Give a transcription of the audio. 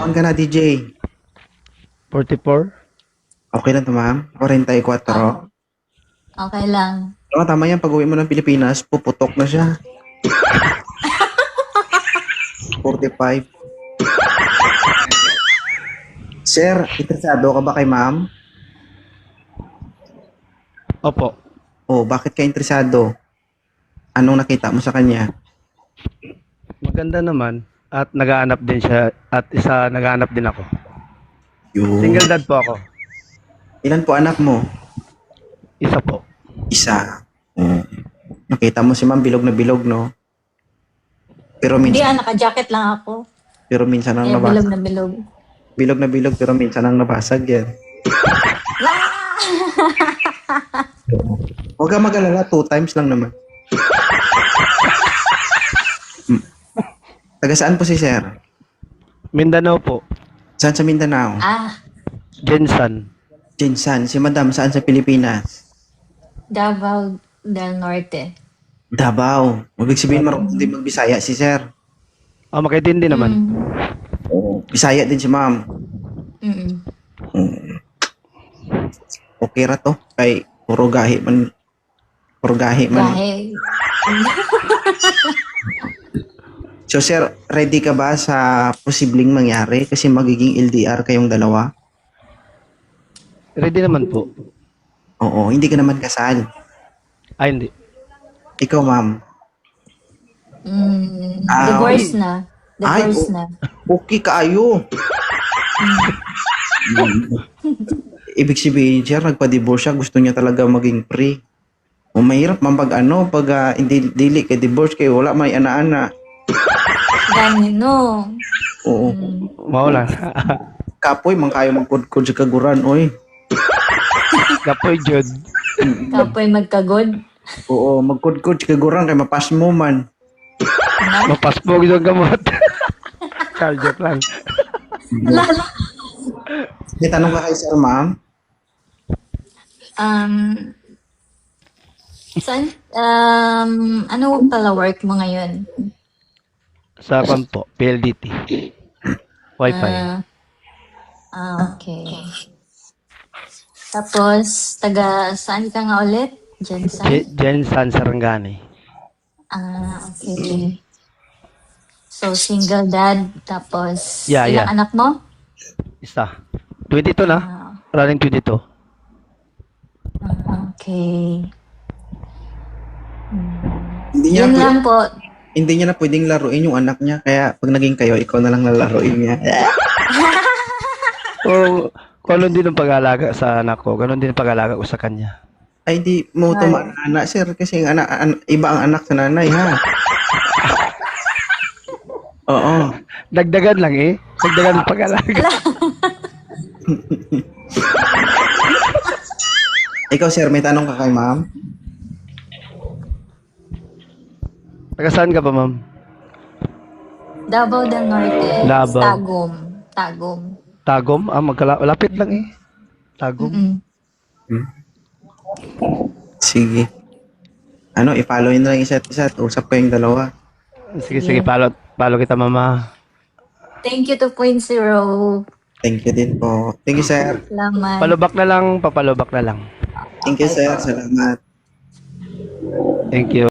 taon ka na, DJ? 44? Okay na to, ma'am? 44? Okay lang. Oo, tama yan. Pag uwi mo ng Pilipinas, puputok na siya. 45. Sir, interesado ka ba kay ma'am? Opo. Oh, bakit ka interesado? Anong nakita mo sa kanya? Maganda naman. At naghahanap din siya. At naghahanap din ako. Single dad po ako. Ilan po anak mo? Isa po. Isa. Nakita mo si ma'am, bilog na bilog, no? Pero Hindi minsan, naka-jacket lang ako. pero minsan ang Kaya bilog nabasag. na bilog. Bilog na bilog, pero minsan ang nabasag yan. Huwag ka mag-alala, 2 times lang naman. Taga saan po si sir? Mindanao po. Saan sa Mindanao? Jensan. Jinsan. Si madam, saan sa Pilipinas? Davao del Norte. Davao. Ibig sabihin, marunong din magbisaya si sir. Makitindi naman. Bisaya din si ma'am. Mm. Okay ra to. Kay puro gahi man. Puro gahi man. Dahil So sir, ready ka ba sa posibleng mangyari? Kasi magiging LDR kayong dalawa? Ready naman po. Oo, hindi ka naman kasal. Ay, hindi. Ikaw, ma'am. divorce na. Ay, Divorce na. Okay kaayo. Ibig sabihin, sir, nagpa-divorce siya. Gusto niya talaga maging free. O mahirap man pag hindi dili kay divorce kay wala may ana-ana. Ganyan, no. Oo. Mawala. Kapoy, man kayo magkudkod sa kaguran, oy. Kapoy, Jod. Kapoy magkagod. Oo, magkudkod sa kaguran kay mapas mo man. Mapaspog yung gamot. Joke lang. May tanong ka kay sir, ma'am? Saan? Ano pala work mo ngayon? Sa kan po, PLDT. Wi-Fi. Okay. Tapos, taga saan ka nga ulit? Jensen? Jensan Sarangani. Okay. So, single dad. Tapos, Yeah, ilang yeah. anak mo? Isa. 22 na. Running 22. Okay. Hindi niya, Yun lang po. hindi niya na pwedeng laruin yung anak niya. Kaya pag naging kayo, ikaw na lang lalaruin niya. O, kung ano din ang pag-alaga sa anak ko, ganun din ang pag-alaga ko sa kanya. Ay, hindi mo ito anak, sir. Kasi ang iba ang anak sa nanay, ha? Oo. Dagdagan lang eh. Dagdagan ang pag-alaga. Ikaw, sir, may tanong ka kay ma'am? Taga saan ka ba, ma'am? Davao del Norte. Davao. Tagum. Tagum. Tagum? Malapit lang eh. Tagum. Sige. Ano, i-follow nyo na lang isa't isa at usap kayong dalawa. Sige, follow kita, mama. Thank you 2.0. Thank you din po. Thank you, sir. Salamat. Papalubak na lang. Thank you, sir. Salamat. Thank you.